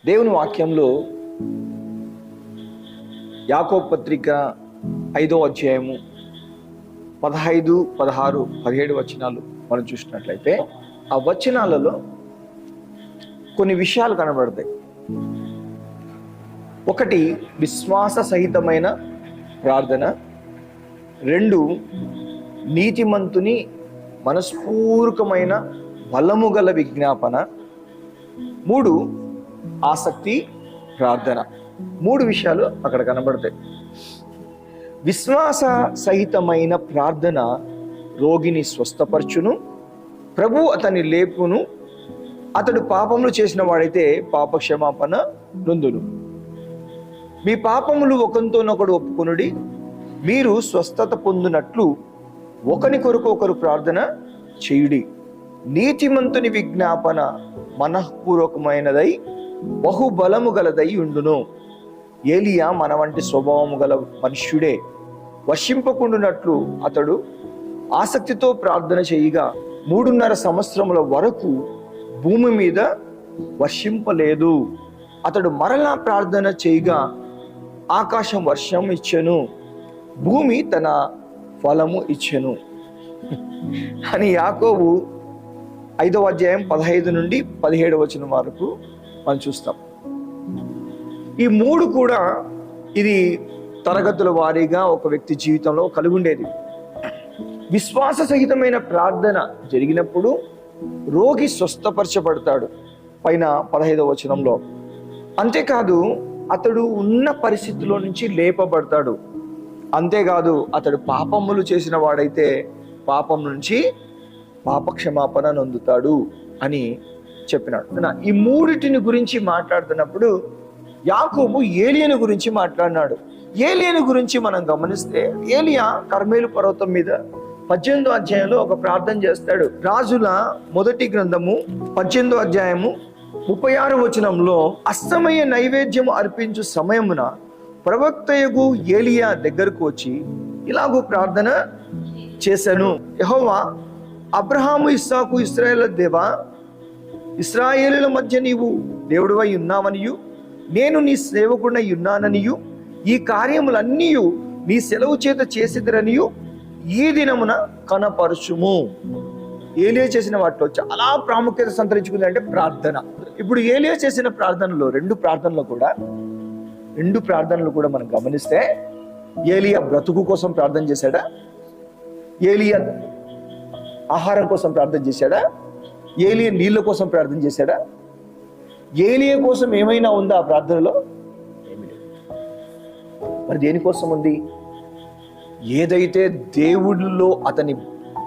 దేవుని వాక్యంలో యాకోబు పత్రిక 5వ అధ్యాయము 15, 16, 17 వచనాలు మనం చూసినట్లయితే ఆ వచనాలలో కొన్ని విషయాలు కనబడతాయి. ఒకటి విశ్వాస సహితమైన ప్రార్థన, 2 నీతిమంతుని మనస్పూర్వకమైన బలము గల విజ్ఞాపన, 3 ఆసక్తి ప్రార్థన. 3 విషయాలు అక్కడ కనబడతాయి. విశ్వాస సహితమైన ప్రార్థన రోగిని స్వస్థపరచును, ప్రభు అతన్ని లేపును, అతడు పాపములు చేసిన వాడైతే పాప క్షమాపణ నొందును. మీ పాపములు ఒకరితోనొకడు ఒప్పుకొనుడి, మీరు స్వస్థత పొందినట్లు ఒకని కొరకు ఒకరు ప్రార్థన చేయుడి. నీతిమంతుని విజ్ఞాపన మనఃపూర్వకమైనదై బహుబలము గలదై ఉండును. ఏలియా మన వంటి స్వభావము గల మనుష్యుడే. వర్షింపకుండునట్లు అతడు ఆసక్తితో ప్రార్థన చేయగా 3.5 సంవత్సరముల వరకు భూమి మీద వర్షింపలేదు. అతడు మరలా ప్రార్థన చేయగా ఆకాశం వర్షం ఇచ్చెను, భూమి తన ఫలము ఇచ్చెను అని యాకోబు 5వ అధ్యాయం 15 నుండి 17 వచనం వరకు మనం చూస్తాం. ఈ 3 కూడా ఇది తరగతుల వారీగా ఒక వ్యక్తి జీవితంలో కలిగి ఉండేది. విశ్వాస సహితమైన ప్రార్థన జరిగినప్పుడు రోగి స్వస్థపరచబడతాడు, పైన 15వ వచనంలో. అంతేకాదు అతడు ఉన్న పరిస్థితిలో నుంచి లేపబడతాడు. అంతేకాదు అతడు పాపములు చేసిన వాడైతే పాపం నుంచి పాప క్షమాపణ నొందుతాడు అని చెప్పినాడు. ఈ 3 గురించి మాట్లాడుతున్నప్పుడు యాకోబు ఏలియాను గురించి మాట్లాడినాడు. ఏలియాను గురించి మనం గమనిస్తే ఏలియా కర్మేలు పర్వతం మీద 18వ అధ్యాయంలో ఒక ప్రార్థన చేస్తాడు. రాజుల మొదటి గ్రంథము 18వ అధ్యాయము 36వ వచనంలో అస్తమయ నైవేద్యము అర్పించు సమయమున ప్రవక్తయగు ఏలియా దగ్గరకు వచ్చి ఇలాగూ ప్రార్థన చేశాను. యెహోవా, అబ్రహాము, ఇస్సాకు, ఇశ్రాయేలు దేవా, ఇశ్రాయేలుల మధ్య నీవు దేవుడివై ఉన్నావనియు నేను నీ సేవకుడై ఉన్నాననియు ఈ కార్యములన్నీ నీ సెలవు చేత చేసిదరనియు ఈ దినమున కనపరచుము. ఏలియా చేసిన వాటిలో చాలా ప్రాముఖ్యత సంతరించుకుంది అంటే ప్రార్థన. ఇప్పుడు ఏలియా చేసిన ప్రార్థనలో 2 ప్రార్థనలు కూడా మనం గమనిస్తే ఏలియా బ్రతుకు కోసం ప్రార్థన చేశాడా? ఏలియా ఆహారం కోసం ప్రార్థన చేశాడా? ఏలియా నీళ్ళ కోసం ప్రార్థన చేశాడా? ఏలియా కోసం ఏమైనా ఉందా ఆ ప్రార్థనలో? ఏమీ లేదు. మరి దేనికోసం ఉంది? ఏదైతే దేవుడిలో అతని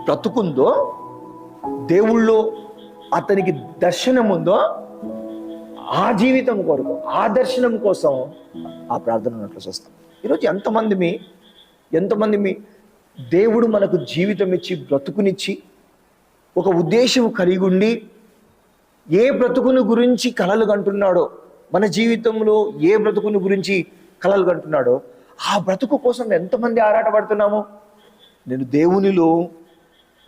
బ్రతుకుందో, దేవుళ్ళో అతనికి దర్శనం ఉందో ఆ జీవితం కొరకు, ఆ దర్శనం కోసం ఆ ప్రార్థన ఉన్నట్లు చూస్తాం. ఈరోజు ఎంతమంది మీ దేవుడు మనకు జీవితం ఇచ్చి బ్రతుకునిచ్చి ఒక ఉద్దేశం కలిగి ఉండి ఏ బ్రతుకుని గురించి కలలు కంటున్నాడో, మన జీవితంలో ఏ బ్రతుకుని గురించి కలలు కంటున్నాడో ఆ బ్రతుకు కోసం ఎంతమంది ఆరాటపడుతున్నాము? నేను దేవునిలో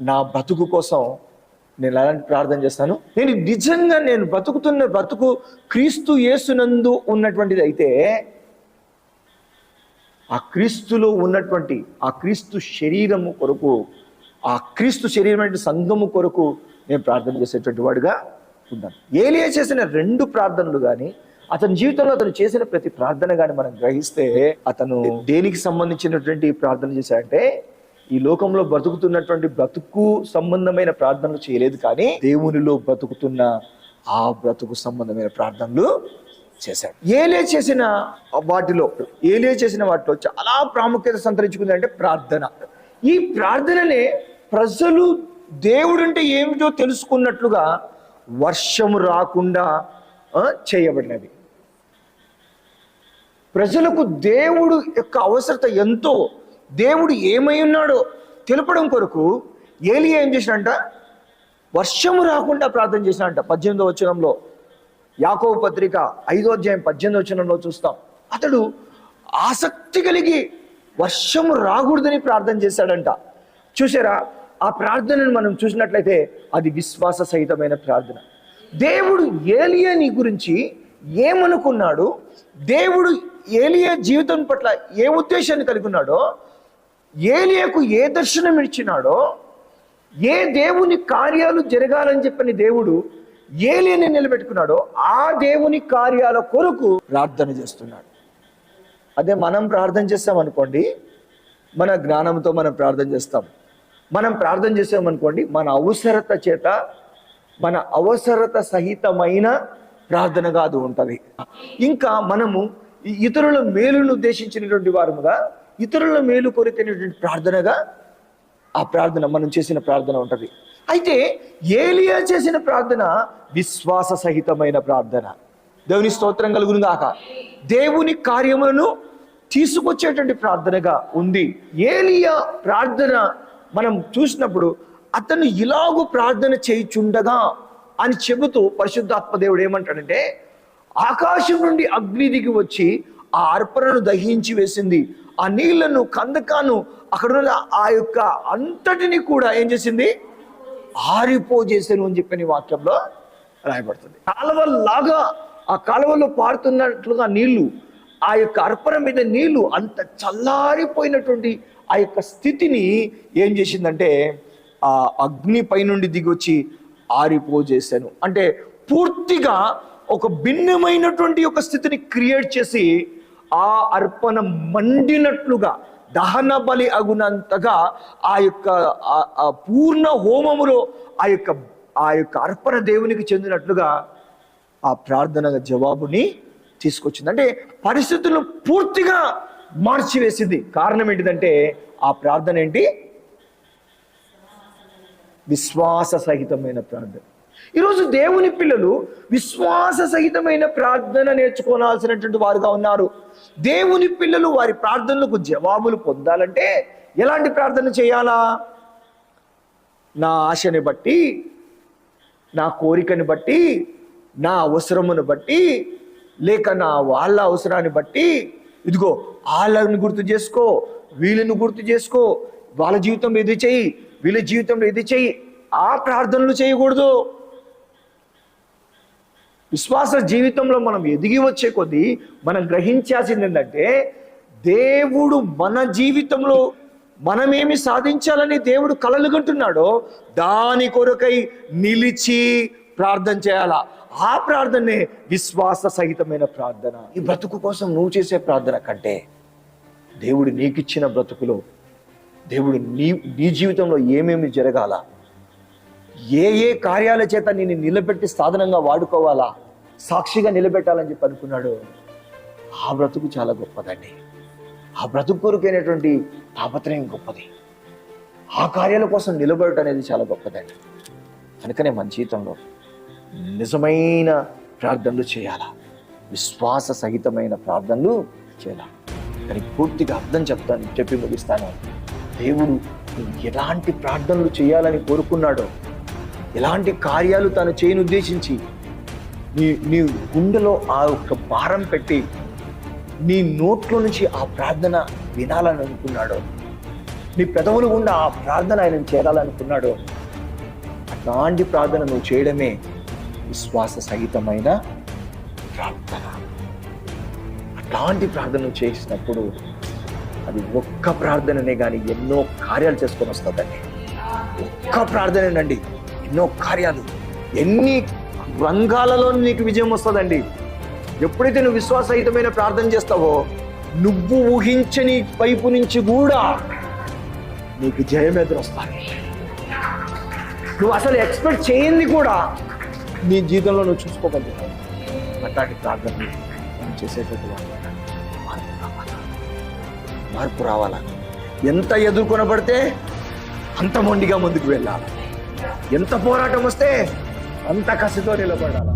నా బ్రతుకు కోసం నేను అలాంటి ప్రార్థన చేస్తాను. నేను నిజంగా నేను బ్రతుకుతున్న బ్రతుకు క్రీస్తు యేసునందు ఉన్నటువంటిది అయితే ఆ క్రీస్తులో ఉన్నటువంటి ఆ క్రీస్తు శరీరము కొరకు, ఆ క్రీస్తు శరీరమైన సంఘము కొరకు నేను ప్రార్థన చేసేటువంటి వాడుగా ఉన్నాను. ఏలియా చేసిన 2 ప్రార్థనలు కానీ, అతని జీవితంలో అతను చేసిన ప్రతి ప్రార్థన కానీ మనం గ్రహిస్తే అతను దేనికి సంబంధించినటువంటి ప్రార్థన చేశాడంటే ఈ లోకంలో బ్రతుకుతున్నటువంటి బ్రతుకు సంబంధమైన ప్రార్థనలు చేయలేదు, కానీ దేవునిలో బ్రతుకుతున్న ఆ బ్రతుకు సంబంధమైన ప్రార్థనలు చేశాడు. ఏలియా చేసిన వాటిలో చాలా ప్రాముఖ్యత సంతరించుకుంది అంటే ప్రార్థన. ఈ ప్రార్థననే ప్రజలు దేవుడంటే ఏమిటో తెలుసుకున్నట్లుగా వర్షము రాకుండా చేయబడినది. ప్రజలకు దేవుడు యొక్క అవసరత ఎంతో, దేవుడు ఏమై ఉన్నాడో తెలపడం కొరకు ఏలియా ఏం చేసినంట? వర్షము రాకుండా ప్రార్థన చేసినంట. 18వ వచనంలో యాకోబు పత్రిక 5వ అధ్యాయం 18వ వచనంలో చూస్తాం. అతడు ఆసక్తి కలిగి వర్షము రాకూడదని ప్రార్థన చేశాడంట. చూసారా? ఆ ప్రార్థనను మనం చూసినట్లయితే అది విశ్వాస సహితమైన ప్రార్థన. దేవుడు ఏలియాని గురించి ఏమనుకున్నాడు, దేవుడు ఏలియా జీవితం పట్ల ఏ ఉద్దేశాన్ని కలిగి ఉన్నాడో, ఏలియాకు ఏ దర్శనం ఇచ్చినాడో, ఏ దేవుని కార్యాలు జరగాలని చెప్పని దేవుడు ఏలియాని నిలబెట్టుకున్నాడో ఆ దేవుని కార్యాల కొరకు ప్రార్థన చేస్తున్నాడు. అదే మనం ప్రార్థన చేస్తామనుకోండి, మన జ్ఞానంతో మనం ప్రార్థన చేస్తాం. మనం ప్రార్థన చేసామనుకోండి, మన అవసరత చేత, మన అవసరత సహితమైన ప్రార్థన కాదు ఉంటుంది. ఇంకా మనము ఇతరుల మేలును ఉద్దేశించినటువంటి వారముగా, ఇతరుల మేలు కోరికైనటువంటి ప్రార్థనగా ఆ ప్రార్థన, మనం చేసిన ప్రార్థన ఉంటుంది. అయితే ఏలియా చేసిన ప్రార్థన విశ్వాస సహితమైన ప్రార్థన. దేవుని స్తోత్రం కలుగును గాక. దేవుని కార్యములను తీసుకొచ్చేటువంటి ప్రార్థనగా ఉంది. ఏలియా ప్రార్థన మనం చూసినప్పుడు అతను ఇలాగూ ప్రార్థన చేయుచుండగా అని చెబుతూ పరిశుద్ధాత్మ దేవుడు ఏమంటాడంటే, ఆకాశం నుండి అగ్ని దిగి వచ్చి ఆ అర్పణను దహించి వేసింది, ఆ నీళ్లను, కందకాను, అక్కడ ఆ యొక్క అంతటిని కూడా ఏం చేసింది, ఆరిపోజేసాను అని చెప్పిన వాక్యంలో రాయబడుతుంది. కాలువలాగా ఆ కాలువలో పారుతున్నట్లుగా నీళ్లు, ఆ యొక్క అర్పణ మీద నీళ్లు అంత చల్లారిపోయినటువంటి ఆ యొక్క స్థితిని ఏం చేసిందంటే, ఆ అగ్ని పైనుండి దిగి వచ్చి ఆరిపోజేశాను అంటే పూర్తిగా ఒక భిన్నమైనటువంటి ఒక స్థితిని క్రియేట్ చేసి ఆ అర్పణ మండినట్లుగా, దహన బలి అగునంతగా ఆ యొక్క పూర్ణ హోమములో ఆ యొక్క అర్పణ దేవునికి చెందినట్లుగా ఆ ప్రార్థన జవాబుని తీసుకొచ్చింది. అంటే పరిస్థితులను పూర్తిగా మార్చివేసింది. కారణం ఏంటిదంటే ఆ ప్రార్థన ఏంటి, విశ్వాస సహితమైన ప్రార్థన. ఈరోజు దేవుని పిల్లలు విశ్వాస సహితమైన ప్రార్థన నేర్చుకోవాల్సినటువంటి వారుగా ఉన్నారు. దేవుని పిల్లలు వారి ప్రార్థనలకు జవాబులు పొందాలంటే ఎలాంటి ప్రార్థన చేయాలా? నా ఆశని బట్టి, నా కోరికని బట్టి, నా అవసరమును బట్టి, లేక నా వాళ్ళ అవసరాన్ని బట్టి, ఇదిగో వాళ్ళని గుర్తు చేసుకో, వీళ్ళని గుర్తు చేసుకో, వాళ్ళ జీవితంలో ఇది చెయ్యి, వీళ్ళ జీవితంలో ఇది చెయ్యి, ఆ ప్రార్థనలు చేయకూడదు. విశ్వాస జీవితంలో మనం ఎదిగి వచ్చే కొద్దీ మనం గ్రహించాల్సింది ఏంటంటే, దేవుడు మన జీవితంలో మనమేమి సాధించాలని దేవుడు కలలు కంటున్నాడో దాని కొరకై నిలిచి ప్రార్థన చేయాలా. ఆ ప్రార్థనే విశ్వాస సహితమైన ప్రార్థన. ఈ బ్రతుకు కోసం నువ్వు చేసే ప్రార్థన కంటే దేవుడు నీకిచ్చిన బ్రతుకులో దేవుడు నీ జీవితంలో ఏమేమి జరగాల, ఏ కార్యాల చేత నేను నిలబెట్టి సాధనంగా వాడుకోవాలా, సాక్షిగా నిలబెట్టాలని చెప్పి అనుకున్నాడు. ఆ బ్రతుకు చాలా గొప్పదండి. ఆ బ్రతుకు కొరకైనటువంటి తాపత్రయం గొప్పది. ఆ కార్యాల కోసం నిలబడటం అనేది చాలా గొప్పదండి. కనుకనే మన జీవితంలో నిజమైన ప్రార్థనలు చేయాలా, విశ్వాస సహితమైన ప్రార్థనలు చేయాలా. దానికి పూర్తిగా అర్థం చెప్పి ముగిస్తాను. దేవుడు ఎలాంటి ప్రార్థనలు చేయాలని కోరుకున్నాడో, ఎలాంటి కార్యాలు తాను చేయను ఉద్దేశించి నీ గుండెలో ఆ యొక్క భారం పెట్టి నీ నోట్లో నుంచి ఆ ప్రార్థన వినాలని అనుకున్నాడో, నీ పెదవులు గుండా ఆ ప్రార్థన ఆయన చేరాలనుకున్నాడో, అట్లాంటి ప్రార్థన నువ్వు చేయడమే విశ్వాస సహితమైన ప్రార్థన. అట్లాంటి ప్రార్థన చేసినప్పుడు అది ఒక్క ప్రార్థననే కానీ ఎన్నో కార్యాలు చేసుకొని వస్తుందండి. ఒక్క ప్రార్థనేనండి ఎన్నో కార్యాలు, ఎన్ని రంగాలలో నీకు విజయం వస్తుందండి. ఎప్పుడైతే నువ్వు విశ్వాసహితమైన ప్రార్థన చేస్తావో, నువ్వు ఊహించని వైపు నుంచి కూడా నీకు జయం ఎదురొస్తాయి. నువ్వు అసలు ఎక్స్పెక్ట్ చేయండి కూడా నీ జీవితంలో నువ్వు చూసుకోగలుగుతావు. అట్లాంటి ప్రార్థన మనం చేసేటట్టు మార్పు రావాలా. ఎంత ఎదుర్కొనబడితే అంత మొండిగా ముందుకు వెళ్ళాలి. ఎంత పోరాటం వస్తే అంత కసితో నిలబడాలి.